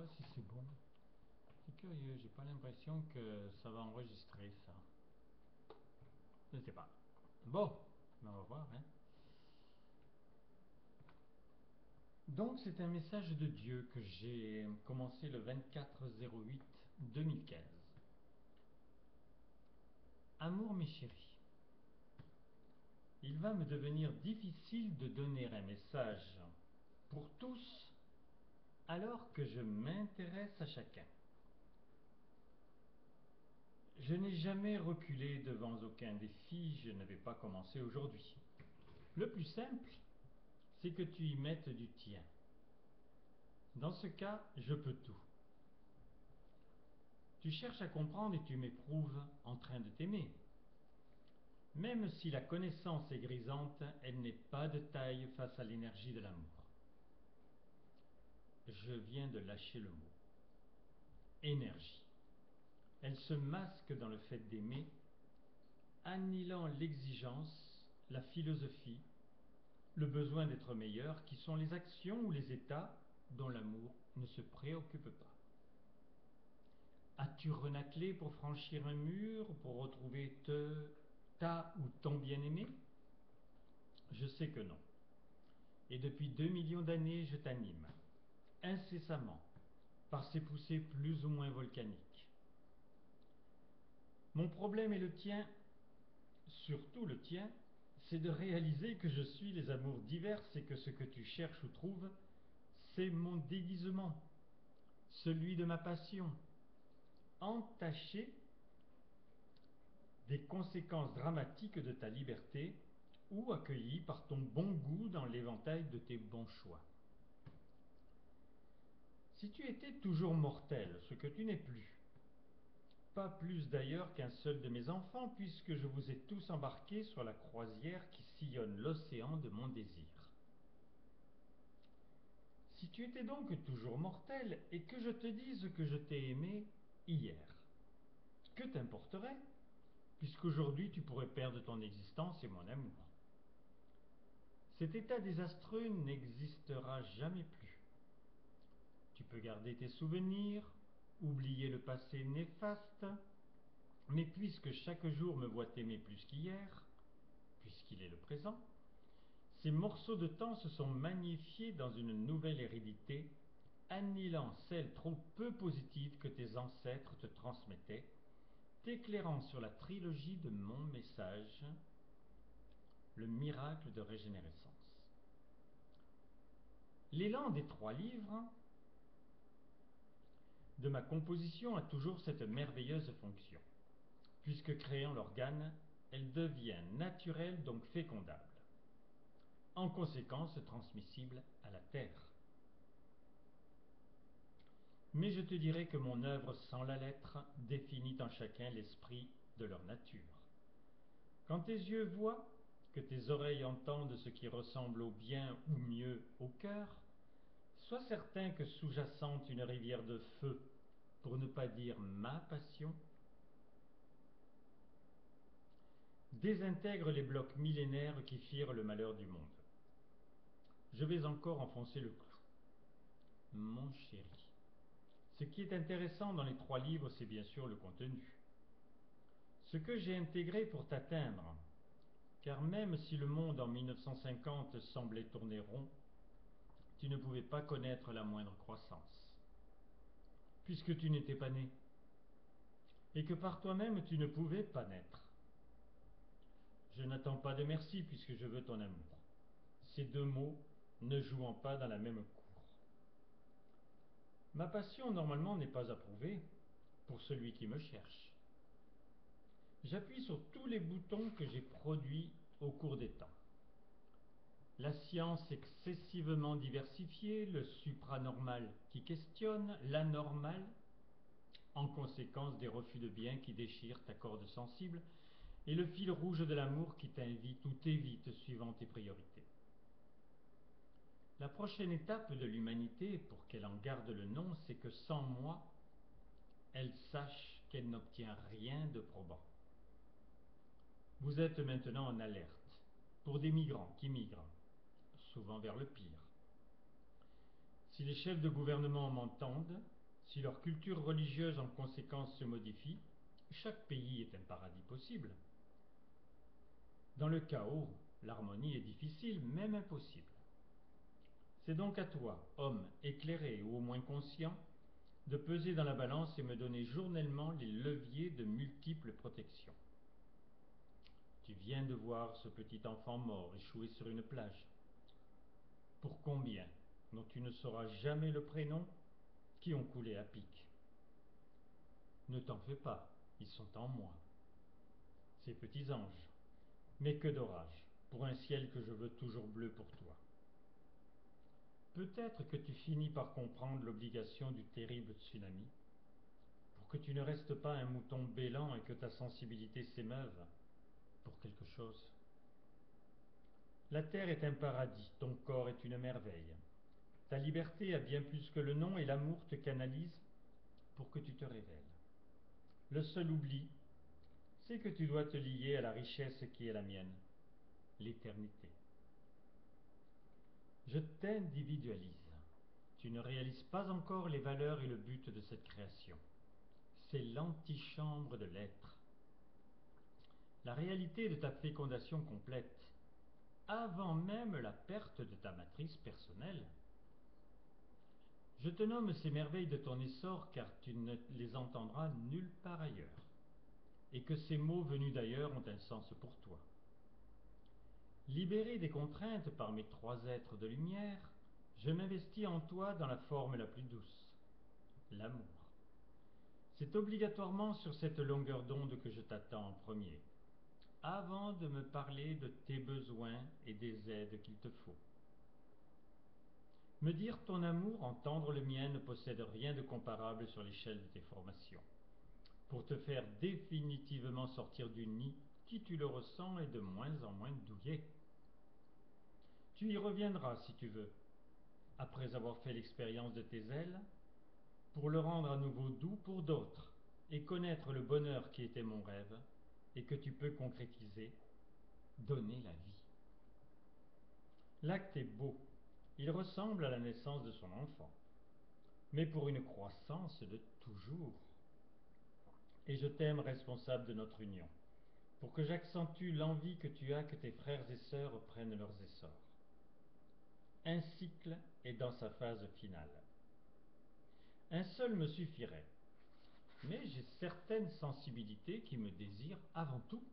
pas si c'est bon. C'est curieux, j'ai pas l'impression que ça va enregistrer ça. Je ne sais pas. Bon, on va voir. Hein. Donc c'est un message de Dieu que j'ai commencé le 24/08/2015. Amour mes chéris, il va me devenir difficile de donner un message pour tous alors que je m'intéresse à chacun. Je n'ai jamais reculé devant aucun défi, je ne vais pas commencer aujourd'hui. Le plus simple, c'est que tu y mettes du tien. Dans ce cas, je peux tout. Tu cherches à comprendre et tu m'éprouves en train de t'aimer. Même si la connaissance est grisante, elle n'est pas de taille face à l'énergie de l'amour. Je viens de lâcher le mot. Énergie. Elle se masque dans le fait d'aimer, annihilant l'exigence, la philosophie, le besoin d'être meilleur, qui sont les actions ou les états dont l'amour ne se préoccupe pas. As-tu renâclé pour franchir un mur, pour retrouver ta ou ton bien-aimé? Je sais que non. Et depuis 2 millions d'années, je t'anime, incessamment, par ces poussées plus ou moins volcaniques. Mon problème est le tien, surtout le tien, c'est de réaliser que je suis les amours diverses et que ce que tu cherches ou trouves, c'est mon déguisement, celui de ma passion, entaché des conséquences dramatiques de ta liberté ou accueilli par ton bon goût dans l'éventail de tes bons choix. Si tu étais toujours mortel, ce que tu n'es plus, pas plus d'ailleurs qu'un seul de mes enfants, puisque je vous ai tous embarqués sur la croisière qui sillonne l'océan de mon désir. Si tu étais donc toujours mortel, et que je te dise que je t'ai aimé hier, que t'importerait, puisqu'aujourd'hui tu pourrais perdre ton existence et mon amour? Cet état désastreux n'existera jamais plus. Tu peux garder tes souvenirs, oublier le passé néfaste, mais puisque chaque jour me voit t'aimer plus qu'hier, puisqu'il est le présent, ces morceaux de temps se sont magnifiés dans une nouvelle hérédité, annihilant celle trop peu positive que tes ancêtres te transmettaient, t'éclairant sur la trilogie de mon message, le miracle de régénérescence. L'élan des 3 livres de ma composition a toujours cette merveilleuse fonction. Puisque créant l'organe, elle devient naturelle, donc fécondable. En conséquence, transmissible à la terre. Mais je te dirai que mon œuvre sans la lettre définit en chacun l'esprit de leur nature. Quand tes yeux voient, que tes oreilles entendent ce qui ressemble au bien ou mieux au cœur, sois certain que sous-jacente une rivière de feu, pour ne pas dire ma passion, désintègre les blocs millénaires qui firent le malheur du monde. Je vais encore enfoncer le clou. Mon chéri, ce qui est intéressant dans les 3 livres, c'est bien sûr le contenu. Ce que j'ai intégré pour t'atteindre, car même si le monde en 1950 semblait tourner rond, tu ne pouvais pas connaître la moindre croissance, puisque tu n'étais pas né, et que par toi-même tu ne pouvais pas naître. Je n'attends pas de merci puisque je veux ton amour, ces 2 mots ne jouant pas dans la même cour. Ma passion normalement n'est pas approuvée pour celui qui me cherche. J'appuie sur tous les boutons que j'ai produits au cours des temps. La science excessivement diversifiée, le supranormal qui questionne, l'anormal, en conséquence des refus de bien qui déchirent ta corde sensible, et le fil rouge de l'amour qui t'invite ou t'évite suivant tes priorités. La prochaine étape de l'humanité, pour qu'elle en garde le nom, c'est que sans moi, elle sache qu'elle n'obtient rien de probant. Vous êtes maintenant en alerte pour des migrants qui migrent, souvent vers le pire. Si les chefs de gouvernement m'entendent, si leur culture religieuse en conséquence se modifie, chaque pays est un paradis possible. Dans le chaos, l'harmonie est difficile, même impossible. C'est donc à toi, homme éclairé ou au moins conscient, de peser dans la balance et me donner journellement les leviers de multiples protections. Tu viens de voir ce petit enfant mort échoué sur une plage. Pour combien, dont tu ne sauras jamais le prénom, qui ont coulé à pic? Ne t'en fais pas, ils sont en moi. Ces petits anges, mais que d'orage, pour un ciel que je veux toujours bleu pour toi. Peut-être que tu finis par comprendre l'obligation du terrible tsunami, pour que tu ne restes pas un mouton bêlant et que ta sensibilité s'émeuve pour quelque chose. La terre est un paradis, ton corps est une merveille. Ta liberté a bien plus que le nom et l'amour te canalise pour que tu te révèles. Le seul oubli, c'est que tu dois te lier à la richesse qui est la mienne, l'éternité. Je t'individualise. Tu ne réalises pas encore les valeurs et le but de cette création. C'est l'antichambre de l'être. La réalité de ta fécondation complète, avant même la perte de ta matrice personnelle. Je te nomme ces merveilles de ton essor car tu ne les entendras nulle part ailleurs, et que ces mots venus d'ailleurs ont un sens pour toi. Libéré des contraintes par mes trois êtres de lumière, je m'investis en toi dans la forme la plus douce, l'amour. C'est obligatoirement sur cette longueur d'onde que je t'attends en premier, avant de me parler de tes besoins et des aides qu'il te faut. Me dire ton amour, entendre le mien ne possède rien de comparable sur l'échelle de tes formations. Pour te faire définitivement sortir du nid, qui tu le ressens est de moins en moins douillet. Tu y reviendras si tu veux, après avoir fait l'expérience de tes ailes, pour le rendre à nouveau doux pour d'autres, et connaître le bonheur qui était mon rêve, et que tu peux concrétiser, donner la vie. L'acte est beau, il ressemble à la naissance de son enfant, mais pour une croissance de toujours. Et je t'aime responsable de notre union, pour que j'accentue l'envie que tu as que tes frères et sœurs prennent leurs essors. Un cycle est dans sa phase finale. Un seul me suffirait, mais j'ai certaines sensibilités qui me désirent avant tout.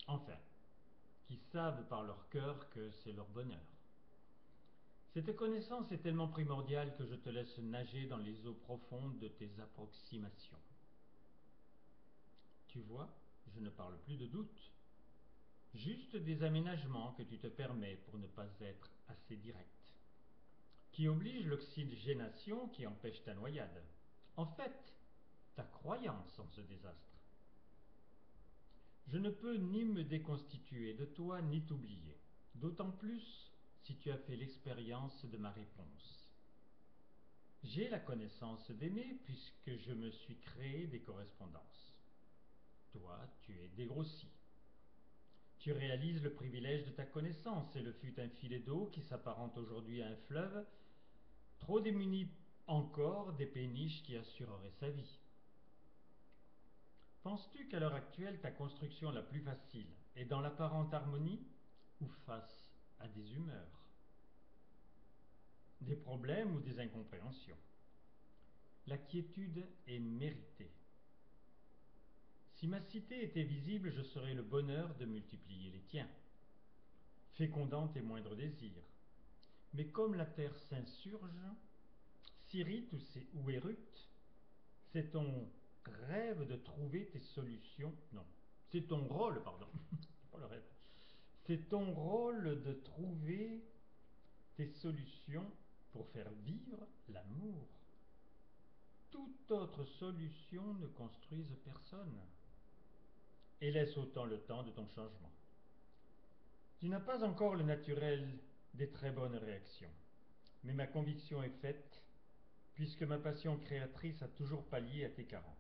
Enfin, qui savent par leur cœur que c'est leur bonheur. Cette connaissance est tellement primordiale que je te laisse nager dans les eaux profondes de tes approximations. Tu vois, je ne parle plus de doute, juste des aménagements que tu te permets pour ne pas être assez direct, qui obligent l'oxygénation qui empêche ta noyade. En fait, ta croyance en ce désastre. Je ne peux ni me déconstituer de toi ni t'oublier, d'autant plus si tu as fait l'expérience de ma réponse. J'ai la connaissance d'aimer puisque je me suis créé des correspondances. Toi, tu es dégrossi. Tu réalises le privilège de ta connaissance et le fut un filet d'eau qui s'apparente aujourd'hui à un fleuve, trop démuni encore des péniches qui assureraient sa vie. Penses-tu qu'à l'heure actuelle, ta construction la plus facile est dans l'apparente harmonie ou face à des humeurs, des problèmes ou des incompréhensions? La quiétude est méritée. Si ma cité était visible, je serais le bonheur de multiplier les tiens, fécondant tes moindres désirs. Mais comme la terre s'insurge, s'irrite ou éructe, c'est ton rêve de trouver tes solutions. Non, c'est ton rôle, pardon. Pas le rêve. C'est ton rôle de trouver tes solutions pour faire vivre l'amour. Toute autre solution ne construise personne et laisse autant le temps de ton changement. Tu n'as pas encore le naturel des très bonnes réactions, mais ma conviction est faite puisque ma passion créatrice a toujours pallié à tes carences.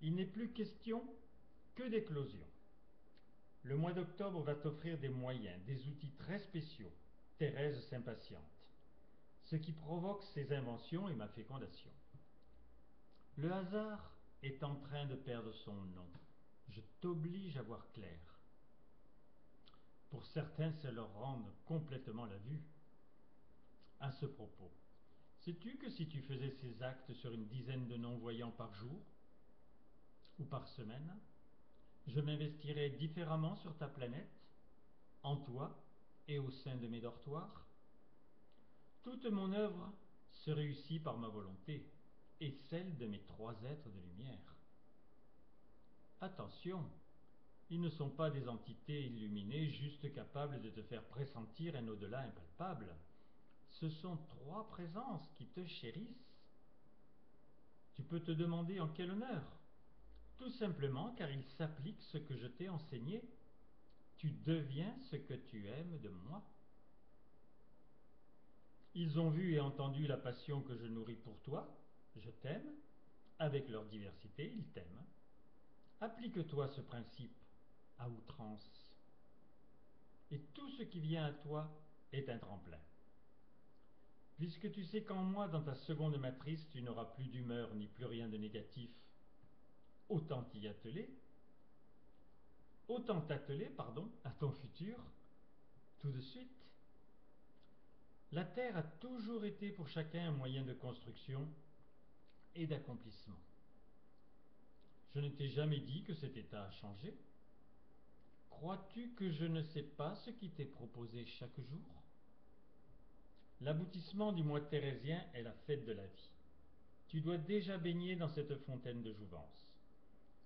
Il n'est plus question que d'éclosion. Le mois d'octobre va t'offrir des moyens, des outils très spéciaux. Thérèse s'impatiente. ce qui provoque ces inventions et ma fécondation. Le hasard est en train de perdre son nom. Je t'oblige à voir clair. Pour certains, ça leur rend complètement la vue. À ce propos, sais-tu que si tu faisais ces actes sur une dizaine de non-voyants par jour ou par semaine, je m'investirais différemment sur ta planète, en toi et au sein de mes dortoirs? Toute mon œuvre se réussit par ma volonté et celle de mes 3 êtres de lumière. Attention, ils ne sont pas des entités illuminées juste capables de te faire pressentir un au-delà impalpable. Ce sont 3 présences qui te chérissent. Tu peux te demander en quel honneur? Tout simplement car il s'applique ce que je t'ai enseigné. Tu deviens ce que tu aimes de moi. Ils ont vu et entendu la passion que je nourris pour toi. Je t'aime. Avec leur diversité, ils t'aiment. Applique-toi ce principe à outrance. Et tout ce qui vient à toi est un tremplin. Puisque tu sais qu'en moi, dans ta seconde matrice, tu n'auras plus d'humeur ni plus rien de négatif, autant t'atteler, à ton futur, tout de suite. La Terre a toujours été pour chacun un moyen de construction et d'accomplissement. Je ne t'ai jamais dit que cet état a changé. Crois-tu que je ne sais pas ce qui t'est proposé chaque jour? L'aboutissement du mois thérésien est la fête de la vie. Tu dois déjà baigner dans cette fontaine de jouvence.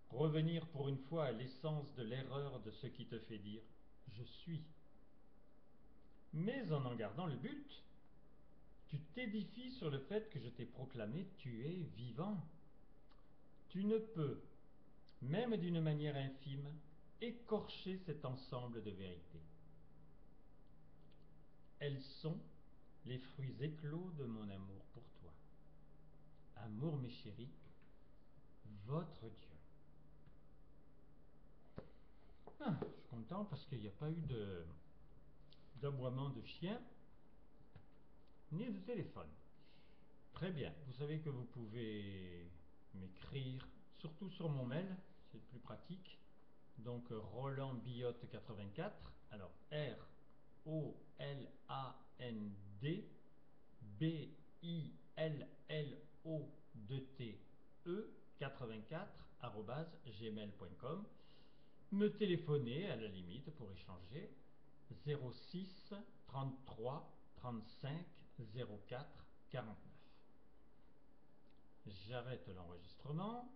Revenir pour une fois à l'essence de l'erreur de ce qui te fait dire « je suis ». Mais en gardant le but, tu t'édifies sur le fait que je t'ai proclamé « tu es vivant ». Tu ne peux, même d'une manière infime, écorcher cet ensemble de vérités. Elles sont les fruits éclos de mon amour pour toi. Amour, mes chéris, votre Dieu. Je suis content parce qu'il n'y a pas eu d'aboiement de chien ni de téléphone. Très bien, vous savez que vous pouvez m'écrire, surtout sur mon mail, c'est plus pratique. Donc Roland Billotte 84, alors ROLAND BILLOTE 84 @gmail.com. Me téléphoner à la limite pour échanger 06 33 35 04 49. J'arrête l'enregistrement.